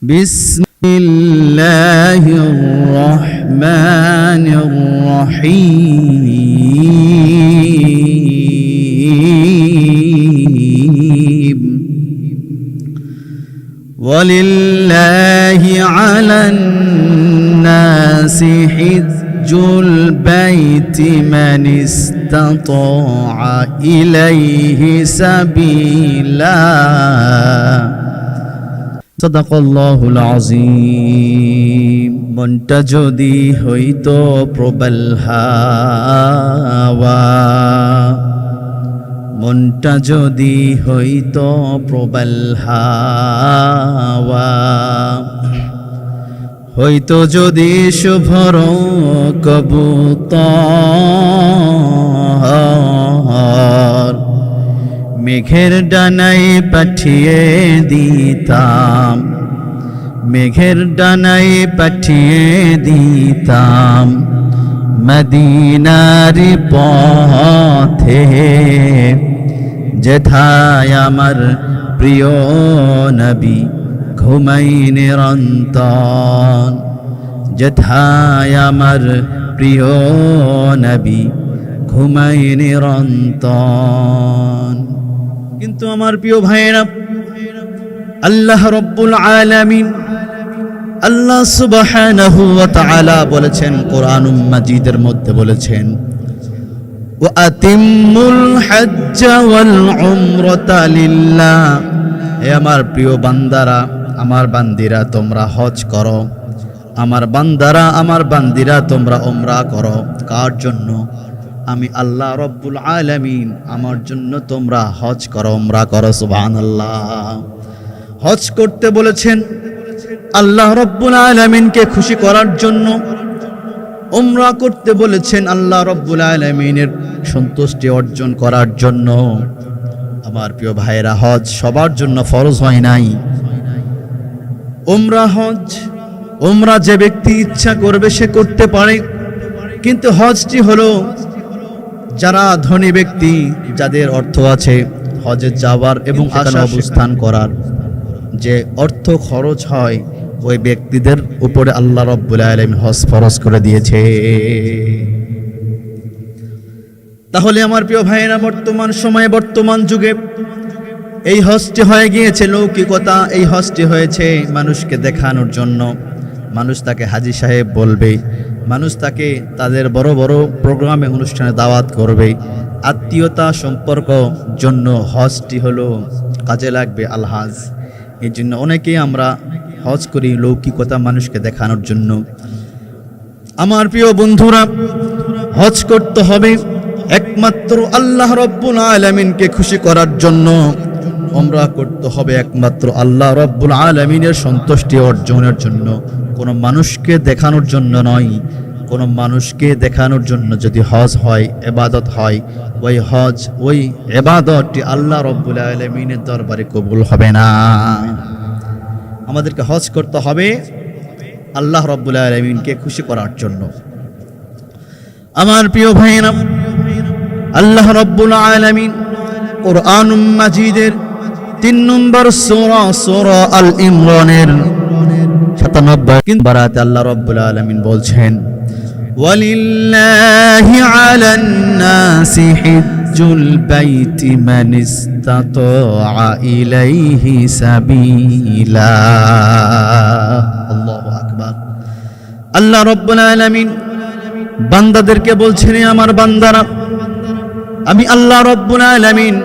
বিসমিল্লাহির রহমানির রহিম ওয়ালিল্লাহি আলান নাসি হিজ্জুল বাইতি মান ইসতাতা ইলাইহি সাবিলা সাদাকাল্লাহুল আযীম। মনটা যদি হইতো প্রবল হাওয়া, মনটা যদি হইতো প্রবল হাওয়া, হইতো যদি শুভ্র কবুতর, মেঘের ডানায় পাঠিয়ে দিতাম, মেঘের ডানায় পাঠিয়ে দিতাম মদিনার পথে, যেথায় আমার প্রিয় নবী ঘুমাই নিরন্তর, যেথায় আমার প্রিয় নবী ঘুমাই নিরন্তর। কিন্তু আমার প্রিয় ভাইয়েরা, আল্লাহ রব্বুল আলামিন, আল্লাহ সুবহানাহু ওয়া তাআলা বলেছেন কোরআনুল মাজিদের মধ্যে বলেছেন, ওয়া আতিম্মুল হজ্জ ওয়াল উমরাতা লিল্লাহ। হে আমার প্রিয় বান্দারা, আমার বান্দিরা, তোমরা হজ করো। আমার বান্দারা, আমার বান্দিরা, তোমরা উমরা করো। কার জন্য? আমি আল্লাহ রব্বুল আলামিন, আমার জন্য তোমরা হজ করো, উমরা করো। সুবহানাল্লাহ। হজ করতে বলেছেন আল্লাহ রব্বুল আলামিনকে খুশি করার জন্য, উমরা করতে বলেছেন আল্লাহ রব্বুল আলামিনের সন্তুষ্টি অর্জন করার জন্য। আমার প্রিয় ভাইয়েরা, হজ সবার জন্য ফরজ হয় নাই। উমরা হজ, উমরা যে ব্যক্তি ইচ্ছা করবে সে করতে পারে, কিন্তু হজটি হলো যারা ধনী ব্যক্তি, যাদের অর্থ আছে, হজে যাওয়ার এবং সেখানে অবস্থান করার যে অর্থ খরচ হয়, ওই ব্যক্তিদের উপরে আল্লাহ রাব্বুল আলামিন হজ ফরজ করে দিয়েছে। তাহলে আমার প্রিয় ভাইয়েরা, বর্তমান সময়ে, বর্তমান যুগে এই হজটি হয়ে গিয়েছে লৌকিকতা। এই হজটি হয়েছে মানুষকে দেখানোর জন্য। মানুষ তাকে হাজী সাহেব বলবে, মানুষ তাকে তাদের বড় বড় প্রোগ্রামে, অনুষ্ঠানে দাওয়াত করবে। আত্মীয়তা সম্পর্ক জন্য হজটি হলো কাজে লাগবে আলহাজ। এই জন্য অনেকেই আমরা হজ করি লৌকিকতা মানুষকে দেখানোর জন্য। আমার প্রিয় বন্ধুরা, হজ করতে হবে একমাত্র আল্লাহ রব্বুল আলামিনকে খুশি করার জন্য। উমরা করতে হবে একমাত্র আল্লাহ রব্বুল আলামিনের সন্তুষ্টি অর্জনের জন্য, কোনো মানুষকে দেখানোর জন্য নয়। কোনো মানুষকে দেখানোর জন্য যদি হজ হয়, ইবাদত হয়, ওই হজ, ওই ইবাদতটি আল্লাহ রব্বুল আলামিনের দরবারে কবুল হবে না। আমাদেরকে হজ করতে হবে আল্লাহ রব্বুল আলামিনকে খুশি করার জন্য। আমার প্রিয় ভাইরা, আল্লাহ রব্বুল আলামিন কোরআনুল মাজিদের 3 নম্বর সূরা, সূরা আল ইমরানের 97 নম্বরে আল্লাহ রব্বুল আলামিন বলছেন, ওয়ালিল্লাহি আলান নাসি হিজ্জুল বাইতি মান ইসতাতা ইলাইহি সাবিলা। আল্লাহু আকবার। আল্লাহ রব্বুল আলামিন বান্দাদেরকে বলছেন, আমার বান্দারা, আমি আল্লাহ রব্বুল আলামিন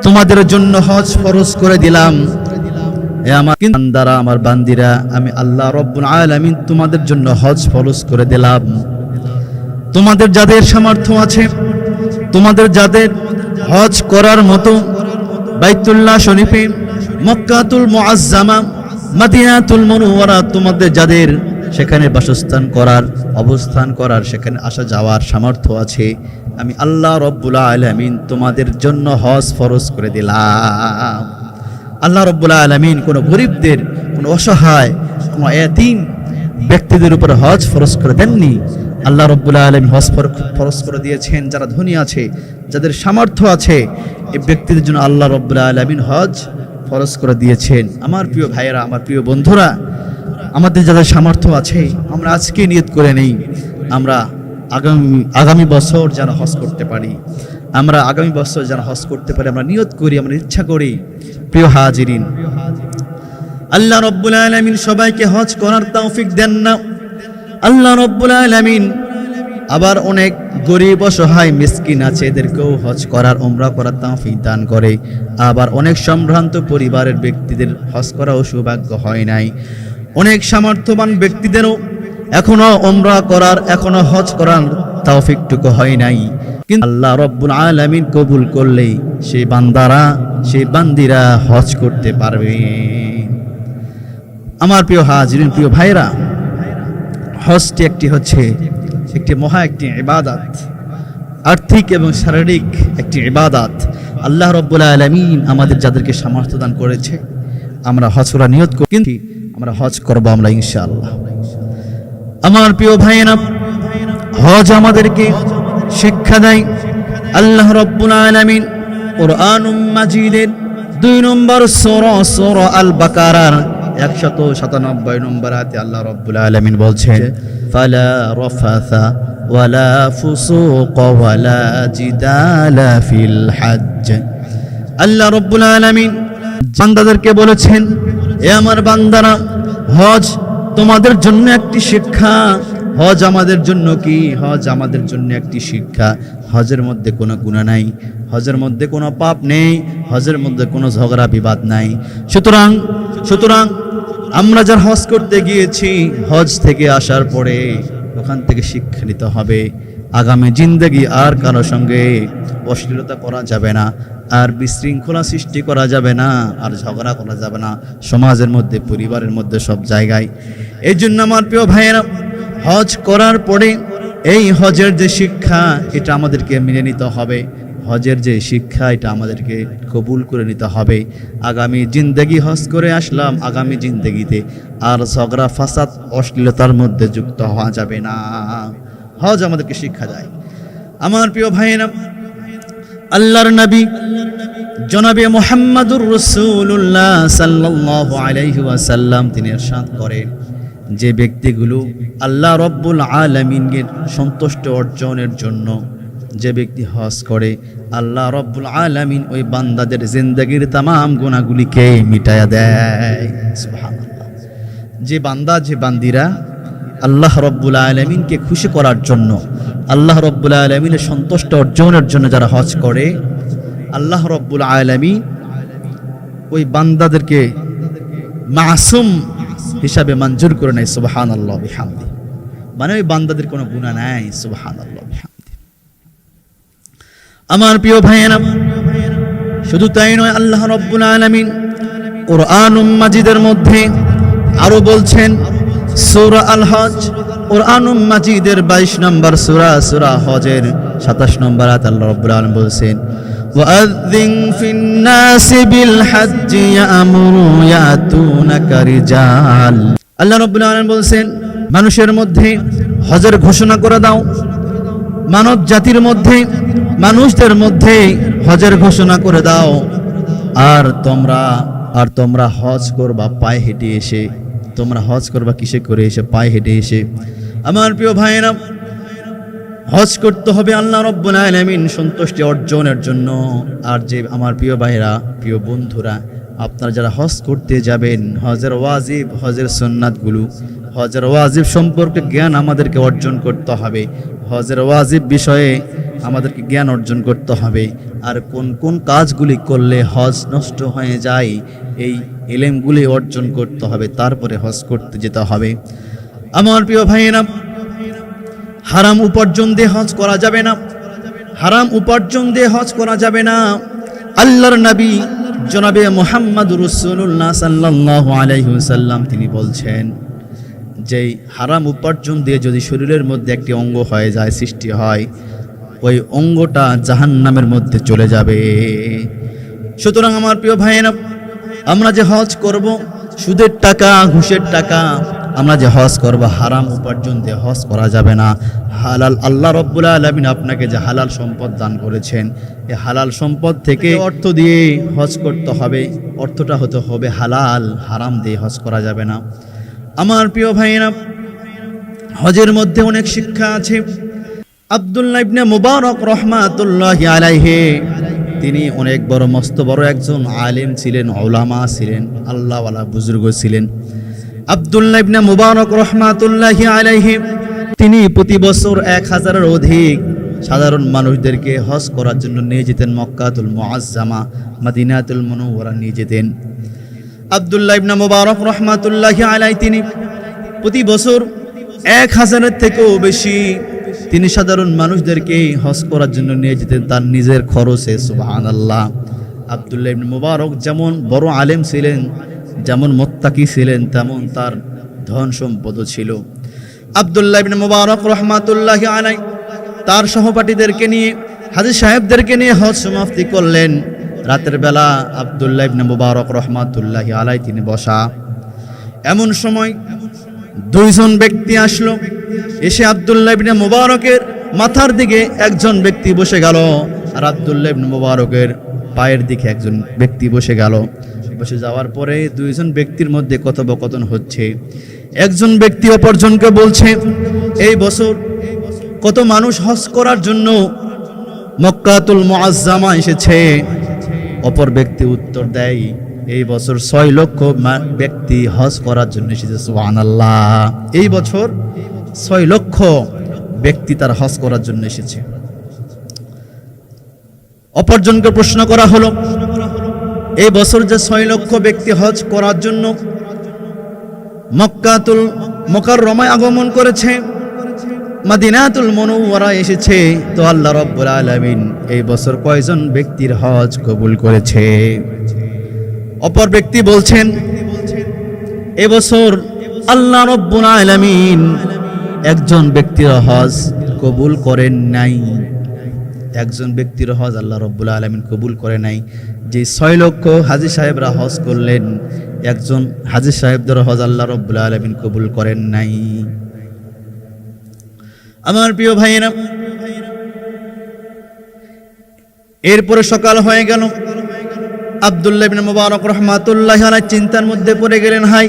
তোমাদের জন্য হজ ফরজ করে দিলাম। হে আমার বান্দারা, আমার বান্দিরা, আমি আল্লাহ রব্বুল আলামিন তোমাদের জন্য হজ ফরজ করে দিলাম। তোমাদের যাদের সামর্থ্য আছে, তোমাদের যাদের হজ করার মতো বাইতুল্লাহ শরীফে, মক্কাতুল মুআজ্জামা, মদিনাতুল মুনাওয়ারা, তোমাদের যাদের সেখানে বাসস্থান করার, অবস্থান করার, সেখানে আসা যাওয়ার সামর্থ্য আছে, আমি আল্লাহ রব্বুল আলামিন তোমাদের জন্য হজ ফরজ করে দিলাম। আল্লাহ রব্বুল আলামিন কোনো গরিবদের, কোনো অসহায়, কোনো এতিম ব্যক্তিদের উপরে হজ ফরজ করে দেননি। আল্লাহ রব্বুল আলামিন হজ ফরজ করে দিয়েছেন যারা ধনী আছে, যাদের সামর্থ্য আছে, এই ব্যক্তিদের জন্য আল্লাহ রব্বুল আলামিন হজ ফরজ করে দিয়েছেন। আমার প্রিয় ভাইয়েরা, আমার প্রিয় বন্ধুরা, আমাদের যাদের সামর্থ্য আছে আমরা আজকে নিয়ত করে নেই আমরা আগামী বছর যেন হজ করতে পারি। আমরা আগামী বছর যেন হজ করতে পারি আমরা নিয়ত করি, আমরা ইচ্ছা করি। প্রিয় হাজিরিন, আল্লাহ রাব্বুল আলামিন সবাইকে হজ করার তৌফিক দেন না। আল্লাহ রাব্বুল আলামিন আবার অনেক গরিব অসহায় মিসকিন আছে, এদেরকেও হজ করার উমরা করার তৌফিক দান করে। আবার অনেক সম্ভ্রান্ত পরিবারের ব্যক্তিদের হজ করাও সৌভাগ্য হয় নাই। অনেক সামর্থ্যবান ব্যক্তিদেরও এখনো উমরা করার, এখনো হজ করার তৌফিকটুকু হয় নাই। কিন্তু আল্লাহ রাব্বুল আলামিন কবুল করলেই সেই বান্দারা, সেই বান্দিরা হজ করতে পারবে। আমার প্রিয় হাজিরিন, প্রিয় ভাইরা, হজটি একটি মহা একটি ইবাদত, আর্থিক এবং শারীরিক একটি ইবাদত। আল্লাহ রাব্বুল আলামিন আমাদের যাদেরকে সামর্থ্য দান করেছে আমরা হজ করার নিয়ত করি, কিন্তু আমরা হজ করব আমরা ইনশাআল্লাহ। আমার প্রিয় ভাইয়েরা, হজ আমাদেরকে শিক্ষা দেয়। আল্লাহ রাব্বুল আলামিন কুরআনুল মাজিদের 2 নম্বর সূরা আল বাকারার 197 নম্বর আয়াতে আল্লাহ রাব্বুল আলামিন বলছেন, ফালা রাফাসা ওয়ালা ফুসুকা ওয়ালা জিদালা ফিল হজ্জ। আল্লাহ রাব্বুল আলামিন বান্দাদেরকে বলেছেন, এ আমার বান্দারা, হজ তোমাদের জন্য একটি শিক্ষা। হজ আমাদের জন্য কি? হজ আমাদের জন্য একটি শিক্ষা। হজের মধ্যে কোনো গুনাহ নাই, হজের মধ্যে কোনো পাপ নেই, হজের মধ্যে কোনো ঝগড়া বিবাদ নাই। সুতরাং আমরা যারা হজ করতে গিয়েছি, হজ থেকে আসার পরে ওখান থেকে শিক্ষা নিতে হবে। আগামী জিন্দেগি আর কারো সঙ্গে অশ্লীলতা করা যাবে না, আর বিশৃঙ্খলা সৃষ্টি করা যাবে না, আর ঝগড়া করা যাবে না সমাজের মধ্যে, পরিবারের মধ্যে, সব জায়গায়। এই জন্য আমার প্রিয় ভাইয়েরা, হজ করার পরে এই হজের যে শিক্ষা, এটা আমাদেরকে মেনে নিতে হবে। হজের যে শিক্ষা, এটা আমাদেরকে কবুল করে নিতে হবে। আগামী জিন্দেগি হজ করে আসলাম, আগামী জিন্দেগিতে আর ঝগড়া ফাসাদ অশ্লীলতার মধ্যে যুক্ত হওয়া যাবে না। হজ আমাদেরকে শিক্ষা দেয়। আমার প্রিয় ভাইয়েরা, আল্লাহর নবী জনাবে মুহাম্মদুর রাসূলুল্লাহ সাল্লাল্লাহু আলাইহি ওয়াসাল্লাম তিনি ইরশাদ করেন, যে ব্যক্তিগুলো আল্লাহ রাব্বুল আলামিনের সন্তুষ্টি অর্জনের জন্য যে ব্যক্তি হজ করে, আল্লাহ রাব্বুল আলামিন ওই বান্দাদের জিন্দেগির तमाम গুনাহগুলিকে মিটায়া দেয়। সুবহানাল্লাহ। যে বান্দা, যে বান্দিরা আল্লাহ রাব্বুল আলামিনকে খুশি করার জন্য, আল্লাহ রাব্বুল আলামিনের সন্তুষ্টি অর্জনের জন্য যারা হজ করে, আল্লাহ রাব্বুল আলামিন ওই বান্দাদেরকে মাসুম হিসাবে মঞ্জুর করে নেয়। সুবহানাল্লাহ বিহামদি। মানে ওই বান্দাদের কোনো গুনাহ নাই। সুবহানাল্লাহ বিহামদি। আমার প্রিয় ভাইয়েরা, শুধু তাই নয়, আল্লাহ রাব্বুল আলামিন কুরআনুল মাজিদের মধ্যে আরো বলছেন, সূরা আল হজ, কুরআনুল মাজিদের 22 নম্বর সূরা হজের 27 নম্বর আয়াত আল্লাহ রাব্বুল আলামিন বলছেন, ওয়াআযিন ফিন নাসি বিল হজ্জি ইয়ামুরু ইয়াতুনাকা রিজাল। আল্লাহ রাব্বুল আলামিন বলছেন, মানুষের মধ্যে হজের ঘোষণা করে দাও, মানব জাতির মধ্যে, মানুষদের মধ্যে হজের ঘোষণা করে দাও। আর তোমরা হজ করবা পায়ে হেঁটে এসে। তোমরা হজ করবা কিসে করে? এসে, পায়ে হেঁটে এসে। আমার প্রিয় ভাইয়েরা, হজ করতে হবে আল্লাহ রাব্বুল আলামিন সন্তুষ্টি অর্জনের জন্য। আর যে আমার প্রিয় ভাইয়েরা, প্রিয় বন্ধুরা, আপনারা যারা হজ করতে যাবেন, হজের ওয়াজিব, হজের সুন্নাতগুলো, হজের ওয়াজিব সম্পর্কে জ্ঞান আমাদেরকে অর্জন করতে হবে। হজের ওয়াজিব বিষয়ে আমাদেরকে জ্ঞান অর্জন করতে হবে। আর কোন কোন কাজগুলি করলে হজ নষ্ট হয়ে যায়, এই ইলমগুলি অর্জন করতে হবে, তারপরে হজ করতে যেতে হবে। আমার প্রিয় ভাইয়েরা, হারাম উপার্জন দিয়ে হজ করা যাবে না। হারাম উপার্জন দিয়ে হজ করা যাবে না। আল্লাহর নবী জনাবে মুহাম্মদুর রাসূলুল্লাহ সাল্লাল্লাহু আলাইহি ওয়াসাল্লাম তিনি বলছেন, যে হারাম উপার্জন দিয়ে যদি শরীরের মধ্যে একটি অঙ্গ হয়ে যায়, সৃষ্টি হয়, ওই অঙ্গটা জাহান্নামের মধ্যে চলে যাবে। সুতরাং আমার প্রিয় ভাইয়েরা, আমরা যে হজ করব, সুদের টাকা, ঘুষের টাকা, আমরা যে হজ করব হারাম উপার্জন দিয়ে হজ করা যাবে না। হালাল, আল্লাহ রাব্বুল আলামিন আপনাকে যে হালাল সম্পদ দান করেছেন, এই হালাল সম্পদ থেকে অর্থ দিয়ে হজ করতে হবে। অর্থটা হতে হবে হালাল, হারাম দিয়ে হজ করা যাবে না। আমার প্রিয় ভাইয়েরা, হজের মধ্যে অনেক শিক্ষা আছে। আব্দুল্লাহ ইবনে মুবারক রহমাতুল্লাহি আলাইহি, তিনি অনেক বড় মস্ত বড় একজন আলেম ছিলেন, উলামা ছিলেন, আল্লাহওয়ালা বুজুর্গ ছিলেন। আব্দুল্লাহ ইবনে মুবারক রহমাতুল্লাহি আলাইহি, তিনি প্রতি বছর 1000-এর অধিক সাধারণ মানুষদেরকে হজ করার জন্য নিয়ে যেতেন। মক্কাতুল মুআজ্জামা, মদিনাতুল মুনাওয়ারা নিয়ে যেতেন। আব্দুল্লাহ ইবনে মুবারক রহমাতুল্লাহি আলাইহি, তিনি প্রতি বছর 1000-এর থেকেও বেশি তিনি সাধারণ মানুষদেরকে হজ করার জন্য নিয়ে যেতেন তার নিজের খরচে। সুবহানাল্লাহ। আব্দুল্লাহ ইবনে মুবারক যেমন বড় আলেম ছিলেন, যেমন মুত্তাকি ছিলেন, তেমন তার ধন সম্পদও ছিল। আব্দুল্লাহ ইবনে মুবারক রহমাতুল্লাহি আলাইহি তার সহপাঠীদেরকে নিয়ে, হাজী সাহেবদেরকে নিয়ে হজ সমাপ্তি করলেন। রাতের বেলা আব্দুল্লাহ ইবনে মুবারক রহমাতুল্লাহি আলাইহি তিনি বসা। এমন সময় দুইজন ব্যক্তি আসলো। এসে আব্দুল্লাহ ইবনে মুবারকের মাথার দিকে একজন ব্যক্তি বসে গেল, আর আব্দুল্লাহ ইবনে মুবারকের পায়ের দিকে একজন ব্যক্তি বসে গেল। বসে যাওয়ার পরে দুইজন ব্যক্তির মধ্যে কথোপকথন হচ্ছে। একজন ব্যক্তি অপরজনকে বলছে, এই বছর কত মানুষ হজ করার জন্য মক্কাতুল মুআজ্জামা এসেছে। অপর ব্যক্তি উত্তর দেয়, এই বছর 6 লক্ষ ব্যক্তি হজ করার জন্য এসেছে। সুবহানাল্লাহ। এই বছর 6 লক্ষ ব্যক্তি তার হজ করার জন্য এসেছে। অপরজনকে প্রশ্ন করা হলো, এই বছর যে 6 লক্ষ ব্যক্তি হজ করার জন্য মক্কাতুল মুকাররমায় আগমন করেছে, মদিনাতুল মুনাওয়ারা এসেছে, তো আল্লাহ রাব্বুল আলামিন এই বছর কয়জন ব্যক্তির হজ কবুল করেছে? অপর ব্যক্তি বলছেন, এবছর আল্লাহ রাব্বুল আলামিন একজন ব্যক্তির হজ কবুল করেন নাই। একজন ব্যক্তির হজ আল্লাহ রাব্বুল আলামিন কবুল করে নাই। যে 6 লক্ষ হাজী সাহেবরা হজ করলেন, একজন হাজী সাহেবদের হজ আল্লাহ রাব্বুল আলামিন কবুল করেন নাই। আমার প্রিয় ভাইয়েরা, এরপরে সকাল হয়ে গেল। আব্দুল্লাহ ইবনে মুবারক রহমাতুল্লাহি আলাইহি চিন্তার মধ্যে পড়ে গেলেন, হাই,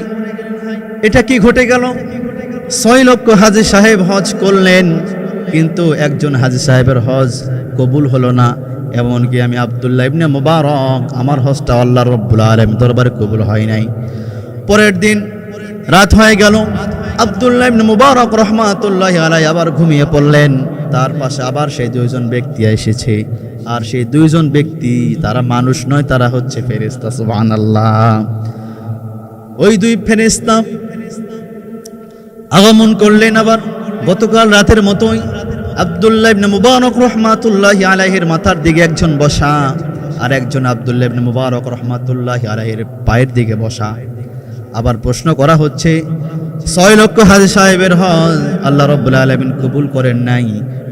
এটা কি ঘটে গেল? 6 লক্ষ হাজী সাহেব হজ করলেন, কিন্তু একজন হাজী সাহেবের হজ কবুল হলো না। এমনকি আমি আব্দুল্লাহ ইবনে মুবারক, আমার হজটা আল্লাহ রাব্বুল আলামিন দরবারে কবুল হয় নাই। পরের দিন রাত হয়ে গেল। আব্দুল্লাহ ইবনে মুবারক রহমাতুল্লাহি আলাইহি আবার ঘুমিয়ে পড়লেন। তার পাশে আবার সেই দুইজন ব্যক্তি এসেছে, আর সেই দুইজন ব্যক্তি তারা মানুষ নয়, তারা হচ্ছে ফেরেশতা। সুবহানাল্লাহ। ওই দুই ফেরেশতা আগমন করলেন আবার গতকাল রাতের মতোই। আব্দুল্লাহ ইবনে মুবারক রহমাতুল্লাহি আলাইহির মাথার দিকে একজন বসা, আর একজন আব্দুল্লাহ ইবনে মুবারক রহমাতুল্লাহি আলাইহির পায়ের দিকে বসা। আবার প্রশ্ন করা হচ্ছে, 6 লক্ষ হাজী সাহেবের হজ আল্লাহ রাব্বুল আলামিন কবুল করেন নাই,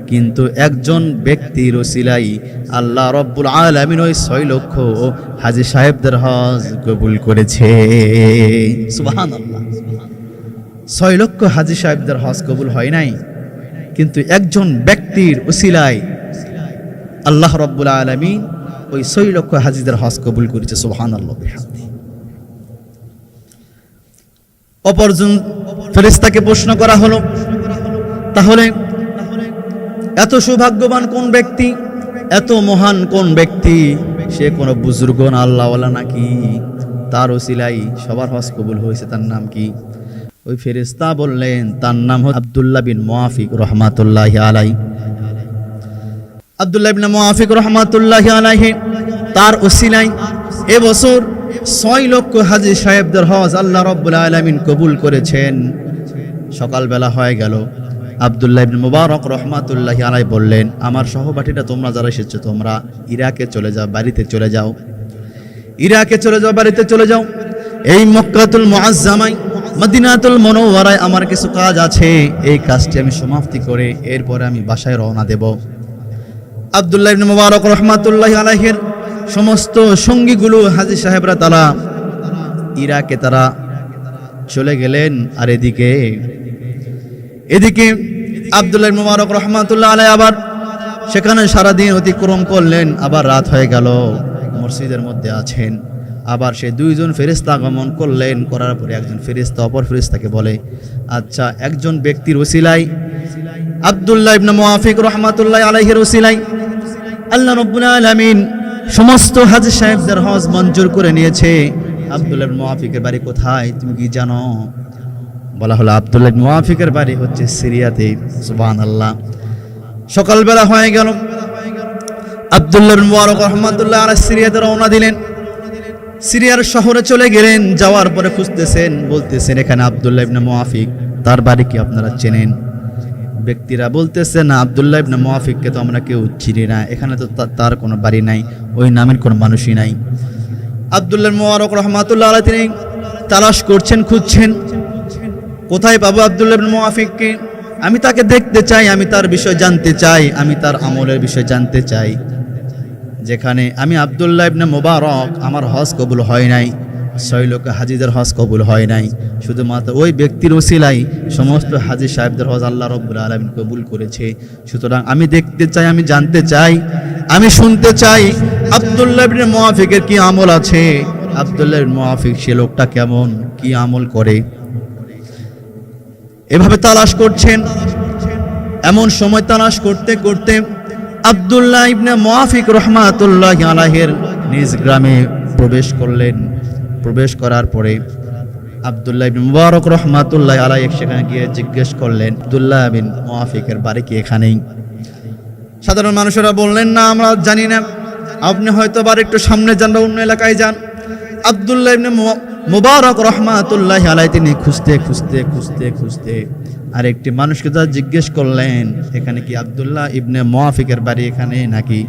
কিন্তু একজন ব্যক্তির ওসিলাই আল্লাহ রাব্বুল আলামিন ওই 6 লক্ষ হাজী সাহেবদের হজ কবুল করেছে। সুবহানাল্লাহ। 6 লক্ষ হাজী সাহেবদের হজ কবুল হয় নাই, কিন্তু একজন ব্যক্তির ওসিলাই আল্লাহ রাব্বুল আলামিন ওই 6 লক্ষ হাজীদের হজ কবুল করেছে। সুবহানাল্লাহ। অপরজন ফেরেশতাকে প্রশ্ন করা হলো, তাহলে এত সৌভাগ্যবান কোন ব্যক্তি, এত মহান কোন ব্যক্তি? সে কোনো বুজুর্গ না, আল্লাহওয়ালা নাকি? তার ওসিলাই সবার হজ কবুল হয়েছে, তার নাম কি? ওই ফেরেশতা বললেন, তার নাম হচ্ছে আব্দুল্লাহ বিন মুআফিক রহমাতুল্লাহি আলাইহি। আব্দুল্লাহ বিন মুআফিক রহমাতুল্লাহি আলাইহি তার ওসিলাই এবছর 6 লক্ষ হাজী সাহেবদের হজ আল্লাহ রাব্বুল আলামিন কবুল করেছেন। সকালবেলা হয়ে গেল। আব্দুল্লাহ ইবনে মুবারক রহমাতুল্লাহি আলাইহি বললেন, আমার সহপাঠীরা, তোমরা যারা এসেছো, তোমরা ইরাকে চলে যাও, বাড়িতে চলে যাও, ইরাকে চলে যাও, বাড়িতে চলে যাও। এই মক্কাতুল মুআজ্জামায়, মদিনাতুল মুনাওয়ারায় আমার কিছু কাজ আছে, এই কাজটি আমি সমাপ্তি করে এরপরে আমি বাসায় রওনা দেব। আব্দুল্লাহ ইবনে মুবারক রহমাতুল্লাহি আলাইহির সমস্ত সঙ্গীগুলো হাজী সাহেবরা তারা ইরাকে তারা চলে গেলেন। আর এদিকে আব্দুল্লাহ ইবনে মুবারক রাহমাতুল্লাহ আলাইহি আবার সেখানে সারাদিন অতিক্রম করলেন। আবার রাত হয়ে গেল, মসজিদের মধ্যে আছেন। আবার সে দুইজন ফেরেশতা আগমন করলেন। করার পরে একজন ফেরেশতা অপর ফেরেশতাকে বলে, আচ্ছা, একজন ব্যক্তির ওসিলায়, আব্দুল্লাহ ইবনে মুআফিক রাহমাতুল্লাহ আলাইহির ওসিলায় আল্লাহ রাব্বুল আলামিন সমস্ত হাজী সাহেবদের হজ মঞ্জুর করে নিয়েছে। আব্দুল্লাহ ইবনে মুআফিকের বাড়ি কোথায় তুমি কি জানো? বলা হলো, আব্দুল্লাহ ইবনে মুআফিকের বাড়ি হচ্ছে সিরিয়াতে। সুবহানাল্লাহ। সকালবেলা হয়ে গেল, আব্দুল্লাহ ইবনে মুবারক রাহমাতুল্লাহ আলাইহি সিরিয়াতে রওনা দিলেন। সিরিয়ার শহরে চলে গেলেন। যাওয়ার পরে খুঁজতেছেন, বলতেছেন এখানে আব্দুল্লাহ ইবনে মুআফিক, তার বাড়ি কি আপনারা চেনেন? ব্যক্তিরা বলতেছে, না, আব্দুল্লাহ ইবনে মুআফিককে তো আমরা কেউ চিনি না, এখানে তো তার কোনো বাড়ি নাই, ওই নামের কোনো মানুষই নাই। আব্দুল্লাহ ইবনে মুবারক রাহমাতুল্লাহ আলাইহি তিনি তালাশ করছেন, খুঁজছেন, কোথায় পাবো আব্দুল্লাহ ইবনে মুআফিককে? আমি তাকে দেখতে চাই, আমি তার বিষয় জানতে চাই, আমি তার আমলের বিষয় জানতে চাই। যেখানে আমি আব্দুল্লাহ ইবনে মুবারক, আমার হজ কবুল হয় নাই, 6 লক্ষ হাজীদের হজ কবুল হয় নাই, শুধুমাত্র ওই ব্যক্তির ওসিলায় সমস্ত হাজী সাহেবদের হজ আল্লাহ রাব্বুল আলামিন কবুল করেছে। সুতরাং আমি দেখতে চাই, আমি জানতে চাই, আমি শুনতে চাই আব্দুল্লাহ ইবনে মুআফিকের কি আমল আছে, আব্দুল্লাহ ইবনে মুআফিক সে লোকটা কেমন, কি আমল করে। এভাবে তালাশ করছেন। এমন সময় তালাশ করতে করতে আব্দুল্লাহ ইবনে মুআফিক রাহমাতুল্লাহি আলাইহির নিজ গ্রামে প্রবেশ করলেন। প্রবেশ করার পরে আব্দুল্লাহ ইবনে মুবারক রাহমাতুল্লাহি আলাইহি সেখানে গিয়ে জিজ্ঞেস করলেন, আব্দুল্লাহ বিন মুআফিকের বাড়ি কি এখানেই? সাধারণ মানুষেরা বললেন, না, আমরা জানি না, আপনি হয়তো আবার একটু সামনে যান বা অন্য এলাকায় যান। আব্দুল্লাহ ইবনে মুবারক রাহমাতুল্লাহি আলাইহি তিনি খুঁজতে আরেকটি মানুষকে তারা জিজ্ঞেস করলেন, এখানে কি আব্দুল্লাহ ইবনে মুআফিকের বাড়ি এখানে নাকি?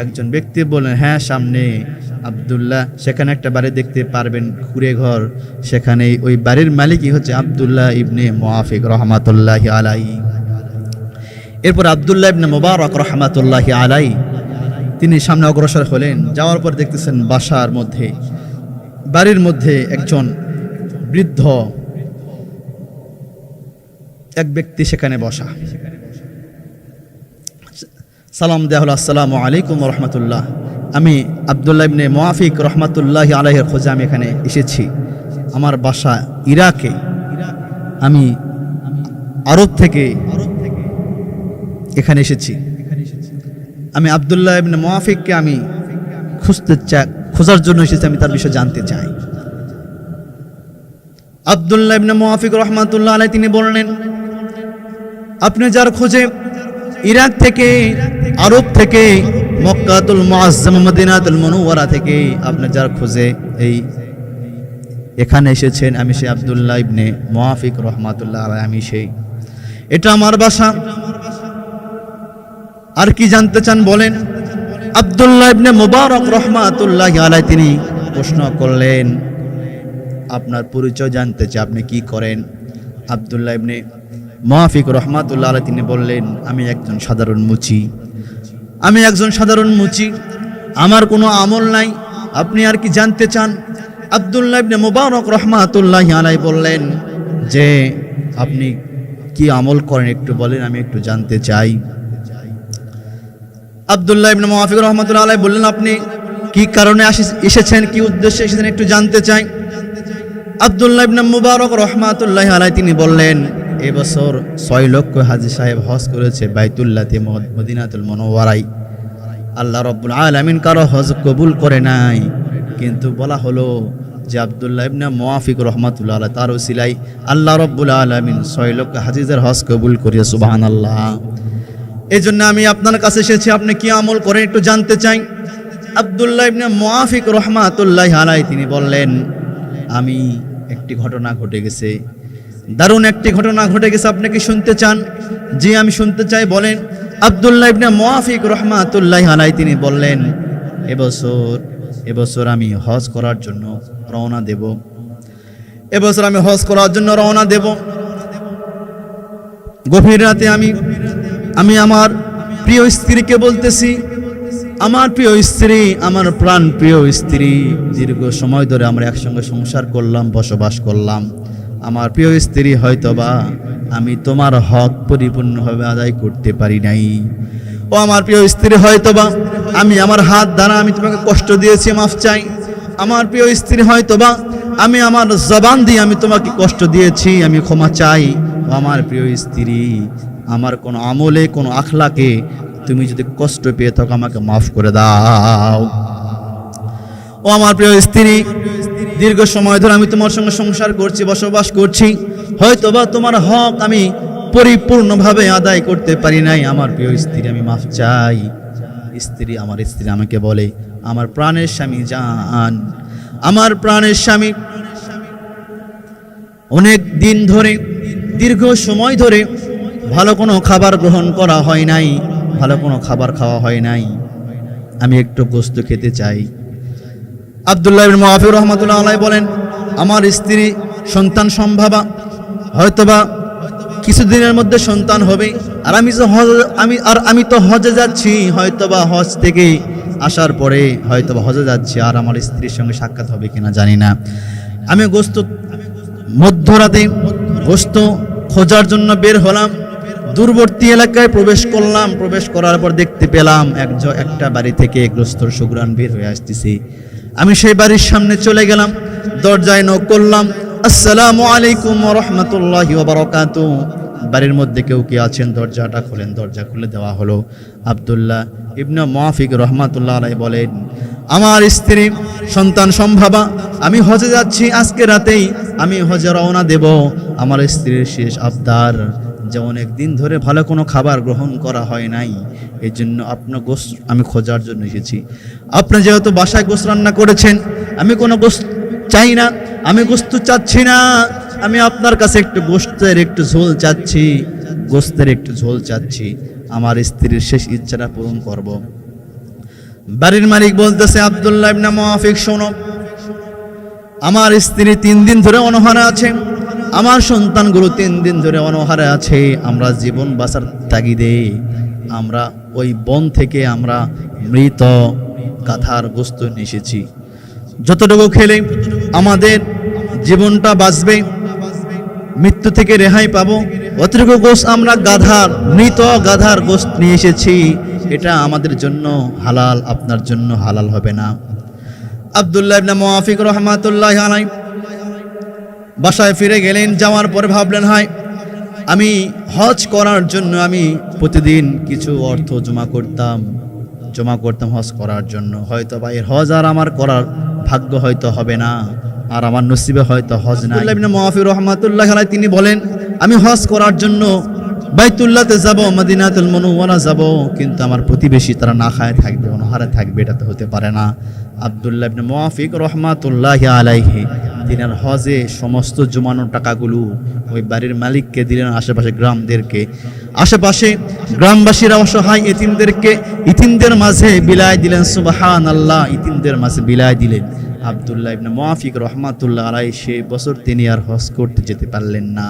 একজন ব্যক্তি বললেন, হ্যাঁ, সামনে আব্দুল্লাহ, সেখানে একটা বাড়ি দেখতে পারবেন, কুড়ে ঘর, সেখানে ওই বাড়ির মালিকই হচ্ছে আব্দুল্লাহ ইবনে মুআফিক রাহমাতুল্লাহি আলাইহি। এরপর আব্দুল্লাহ ইবনে মুবারক রাহমাতুল্লাহি আলাইহি তিনি সামনে অগ্রসর হলেন। যাওয়ার পর দেখতেছেন বাসার মধ্যে, বাড়ির মধ্যে একজন বৃদ্ধ এক ব্যক্তি সেখানে বসা। সালাম দেয়া হলো, আসসালামু আলাইকুম রহমতুল্লাহ, আমি আব্দুল্লাহ ইবনে মুআফিক রহমতুল্লাহি আলাইহির খোঁজে আমি এখানে এসেছি। আমার বাসা ইরাকে, আমি আরব থেকে এখানে এসেছি। আমি আব্দুল্লাহ ইবনে মুআফিককে আমি খোঁজার জন্য এসেছি, আমি তার বিষয়ে জানতে চাই। আব্দুল্লাহ ইবনে মুআফিক রহমাতুল্লাহ আলাইহি তিনি বললেন, আপনি যার খোঁজে ইরাক থেকে, আরব থেকে, মক্কাতুল মুআজ্জামা মদিনাতুল মুনাওয়ারা থেকে আপনি যার খোঁজে এখানে এসেছেন, আমি সেই আব্দুল্লাহ ইবনে মুআফিক রহমাতুল্লাহ আলাইহি, আমি সেই, এটা আমার বাসা। আর কি জানতে চান বলেন? আব্দুল্লাহ ইবনে মুবারক রাহমাতুল্লাহি আলাইহি তিনি প্রশ্ন করলেন, আপনার পরিচয় জানতে চাই, আপনি কি করেন? আব্দুল্লাহ ইবনে মুআফিক রাহমাতুল্লাহি আলাইহি তিনি বললেন, আমি একজন সাধারণ মুচি, আমার কোনো আমল নাই, আপনি আর কি জানতে চান? আব্দুল্লাহ ইবনে মুবারক রাহমাতুল্লাহি আলাইহি বললেন যে, আপনি কি আমল করেন একটু বলেন, আমি একটু জানতে চাই। আব্দুল্লাহ ইবনে মুআফিক রাহমাতুল্লাহি আলাইহি বললেন, আপনি কি কারণে এসেছেন, কি উদ্দেশ্যে এসেছেন একটু জানতে চাই। আব্দুল্লাহ ইবনে মুবারক রাহমাতুল্লাহি আলাইহি তিনি বললেন, এবছর 6 লক্ষ হাজী সাহেব হজ করেছে বাইতুল্লাহতে মদিনাতুল মুনাওয়ারায়। আল্লাহ রাব্বুল আলামিন কারো হজ কবুল করে নাই, কিন্তু বলা হলো যে আব্দুল্লাহ ইবনে মুআফিক রাহমাতুল্লাহি আলাইহি তার ওসিলায় আল্লাহ রাব্বুল আলামিন 6 লক্ষ হাজীদের হজ কবুল করিয়ে, সুবহানাল্লাহ। এই জন্য আমি আপনার কাছে এসেছি, আপনি কি আমল করেন একটু জানতে চাই। আব্দুল্লাহ ইবনে মুআফিক রাহমাতুল্লাহি আলাইহি তিনি বললেন, আমি একটি ঘটনা ঘটে গেছে, দারুণ একটি ঘটনা ঘটে গেছে, আপনি কি শুনতে চান? জি, আমি শুনতে চাই, বলেন। আব্দুল্লাহ ইবনে মুআফিক রাহমাতুল্লাহি আলাইহি তিনি বললেন, এবছর আমি হজ করার জন্য রওনা দেব। গভীর রাতে আমি আমার প্রিয় স্ত্রীকে বলতেছি, আমার প্রিয় স্ত্রী, আমার প্রাণ প্রিয় স্ত্রী, দীর্ঘ সময় ধরে আমরা একসঙ্গে সংসার করলাম, বসবাস করলাম, আমার প্রিয় স্ত্রী, হয়তোবা আমি তোমার হক পরিপূর্ণভাবে আদায় করতে পারি নাই। ও আমার প্রিয় স্ত্রী, হয়তোবা আমি আমার হাত দ্বারা আমি তোমাকে কষ্ট দিয়েছি, মাফ চাই। আমার প্রিয় স্ত্রী, হয়তোবা আমি আমার জবান দিয়ে আমি তোমাকে কষ্ট দিয়েছি, আমি ক্ষমা চাই। ও আমার প্রিয় স্ত্রী, আমার কোনো আমলে, কোনো আখলাকে তুমি যদি কষ্ট পেয়ে থাকো, আমাকে মাফ করে দাও। ও আমার প্রিয় স্ত্রী, দীর্ঘ সময় ধরে আমি তোমার সঙ্গে সংসার করছি, বসবাস করছি, হয়তোবা তোমার হক আমি পরিপূর্ণভাবে আদায় করতে পারি নাই। আমার প্রিয় স্ত্রী, আমি মাফ চাই। আমার স্ত্রী আমাকে বলে, আমার প্রাণের স্বামী জান, আমার প্রাণের স্বামী, অনেক দিন ধরে, দীর্ঘ সময় ধরে ভালো কোনো খাবার গ্রহণ করা হয় নাই, ভালো কোনো খাবার খাওয়া হয় নাই, আমি একটু গোশত খেতে চাই। আব্দুল্লাহ ইবনে মুআফিক রাহমাতুল্লাহ আলাইহি বলেন, আমার স্ত্রী সন্তান সম্ভাবা, হয়তোবা কিছুদিনের মধ্যে সন্তান হবে, আর আমি তো হজে যাচ্ছি, হয়তোবা হজ থেকে আসার পরে হয়তোবা হজে যাচ্ছি, আর আমার স্ত্রীর সঙ্গে সাক্ষাৎ হবে কিনা জানি না। আমি গোশত মধ্যরাতে গোশত খোঁজার জন্য বের হলাম, দূরবর্তী এলাকায় প্রবেশ করলাম। প্রবেশ করার পর দেখতে পেলাম একটা বাড়ি থেকে গোশতের সুঘ্রাণ বের হয়ে আসতেছে। আমি সেই বাড়ির সামনে চলে গেলাম, দরজায় নক করলাম, আসসালামু আলাইকুম ওয়া রাহমাতুল্লাহি ওয়া বারাকাতুহু। বাড়ির মধ্যে কেউ কি আছেন? দরজাটা খোলেন। দরজা খুলে দেওয়া হলো। আব্দুল্লাহ ইবনে মুআফিক রাহমাতুল্লাহ আলাইহি বলেন, আমার স্ত্রী সন্তান সম্ভাবা, আমি হজে যাচ্ছি, আজকে রাতেই আমি হজে রওনা দেব। আমার স্ত্রীর শেষ আবদার যে অনেক দিন ধরে ভালো কোনো খাবার গ্রহণ করা হয় নাই, এই জন্য আপনার গোশত আমি খোঁজার জন্য এসেছি। আপনি যেহেতু বাসায় গোশত রান্না করেছেন, আমি কোনো গোশত চাই না, আমি গোশত চাচ্ছি না, আমি আপনার কাছে একটু গোশতের একটু ঝোল চাচ্ছি, গোশতের একটু ঝোল চাচ্ছি, আমার স্ত্রীর শেষ ইচ্ছাটা পূরণ করব। বাড়ির মালিক বলতেছে, আব্দুল্লাহ ইবনে মুআফিক, শোনো, আমার স্ত্রী 3 দিন ধরে অনাহারে আছে, আমার সন্তানগুলো 3 দিন ধরে অনাহারে আছে। আমরা জীবন বাঁচার তাগিদে আমরা ওই বন থেকে আমরা মৃত গাধার গোশত নিয়ে এসেছি। যতটুকু খেলে আমাদের জীবনটা বাঁচবে, মৃত্যু থেকে রেহাই পাবো, অতটুকু গোশত আমরা মৃত গাধার গোশত নিয়ে এসেছি। এটা আমাদের জন্য হালাল, আপনার জন্য হালাল হবে না। আব্দুল্লাহ ইবনে মুআফিক রাহমাতুল্লাহি আলাইহি বাসায় ফিরে গেলেন। যাওয়ার পরে ভাবলেন, হয় আমি হজ করার জন্য আমি প্রতিদিন কিছু অর্থ জমা করতাম হজ করার জন্য, হয়তো বা এর হজ আর আমার করার ভাগ্য হয়তো হবে না, আর আমার নসিবে হয়তো হজ নাই। আব্দুল্লাহ ইবনে মুআফিক রাহমাতুল্লাহি আলাইহি তিনি বলেন, আমি হজ করার জন্য বাইতুল্লাহতে যাব, মদিনাতুল মুনাওয়ারা যাব, কিন্তু আমার প্রতিবেশী তারা না খায় থাকবে, অনাহারে থাকবে, এটা তো হতে পারে না। আব্দুল্লাহ ইবনে মুআফিক রাহমাতুল্লাহি আলাইহি তিনি হজে সমস্ত জমানো টাকাগুলো ওই বাড়ির মালিককে দিলেন, আশেপাশে গ্রামবাসীরা অসহায় ইতিমদের মাঝে বিলায় দিলেন। সুবহানাল্লাহ, ইতিমদের মাঝে বিলায় দিলেন। আব্দুল্লাহ ইবনে মুআফিক রাহমাতুল্লাহি আলাইহি সেই বছর তিনি আর হজ করতে যেতে পারলেন না,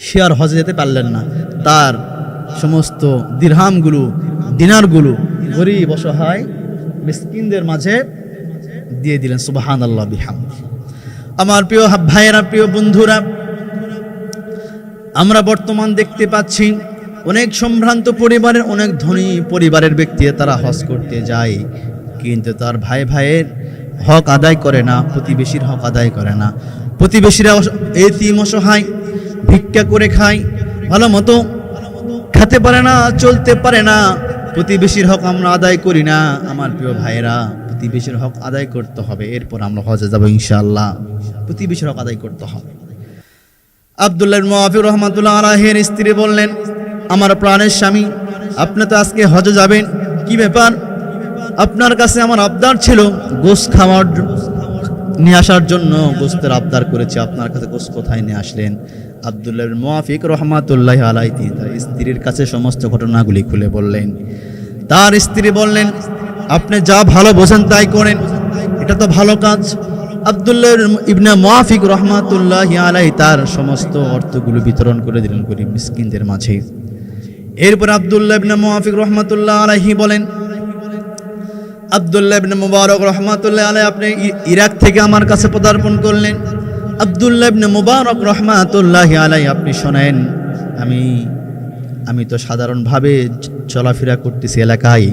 সে আর হজে যেতে পারলেন না। তার সমস্ত দিনারগুলো গরিব অসহায় মিসকিনদের মাঝে দিয়ে দিলেন। সুবহানাল্লাহ বিহামদিহি। আমার প্রিয় ভাইয়েরা, প্রিয় বন্ধুরা, আমরা বর্তমান দেখতে পাচ্ছি অনেক সম্ভ্রান্ত পরিবারের, অনেক ধনী পরিবারের ব্যক্তি তারা হজ করতে যায়, কিন্তু তার ভাইয়ের হক আদায় করে না, প্রতিবেশীর হক আদায় করে না। প্রতিবেশীরা এতিম অসহায় ভিক্ষা করে খায়, ভালো মতো খেতে পারে না, চলতে পারে না, প্রতিবেশীর হক আমরা আদায় করি না। আমার প্রিয় ভাইয়েরা, প্রতিবেশীর হক আদায় করতে হবে, এরপর আমরা হজে যাব ইনশাআল্লাহ। প্রতিবেশীর হক আদায় করতে হবে। আব্দুল্লাহ ইবনে মুআফিক রাহমাতুল্লাহি আলাইহির স্ত্রী বললেন, আমার প্রাণের স্বামী, আপনি তো আজকে হজে যাবেন, কি ব্যাপার? আপনার কাছে আমার আবদার ছিল গোশত নিয়ে আসার জন্য, গোশতের আবদার করেছে, আপনার কাছে গোশত কোথায় নিয়ে আসলেন? আব্দুল্লাহ ইবনে মুআফিক রাহমাতুল্লাহি আলাইহি তার স্ত্রীর কাছে সমস্ত ঘটনাগুলি খুলে বললেন। তার স্ত্রী বললেন, আপনি যা ভালো বোঝেন তাই করেন, এটা তো ভালো কাজ। আব্দুল্লাহ ইবনে মুআফিক রাহমাতুল্লাহি আলাইহি তার সমস্ত অর্থগুলো বিতরণ করে দিলেন গরিব মিসকিনদের মাঝে। এরপর আব্দুল্লাহ ইবনে মুআফিক রাহমাতুল্লাহি আলাইহি বলেন, আব্দুল্লাহ ইবনে মুবারক রাহমাতুল্লাহি আলাইহি, আপনি ইরাক থেকে আমার কাছে পদার্পণ করলেন, আব্দুল্লাহ ইবনে মুবারক রাহমাতুল্লাহি আলাইহি, আপনি শোনেন, আমি তো সাধারণভাবে চলাফেরা করতেছি এলাকায়।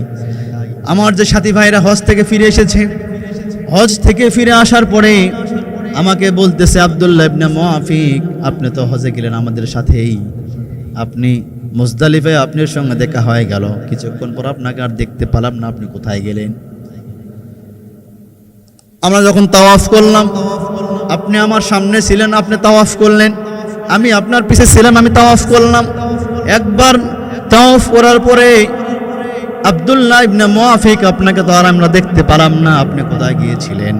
আমার যে সাথী ভাইরা হজ থেকে ফিরে এসেছে, হজ থেকে ফিরে আসার পরে আমাকে বলতেছে, আব্দুল্লাহ ইবনে মুআফিক, আপনি তো হজে গেলেন আমাদের সাথেই, আপনি মুজদালিফায় আপনার সঙ্গে দেখা হয়ে গেল, কিছুক্ষণ পর আপনাকে আর দেখতে পেলাম না, আপনি কোথায় গেলেন? আমরা যখন তাওয়াফ করলাম, আপনি আমার সামনে ছিলেন, আপনি তাওয়াফ করলেন, আমি আপনার পিছে ছিলাম, আমি তাওয়াফ করলাম। একবার তাওয়াফ করার পরে আব্দুল্লাহ ইবনে মুআফিক, আপনাকে তো আর আমরা দেখতে পেলাম না, আপনি কোথায় গিয়েছিলেন?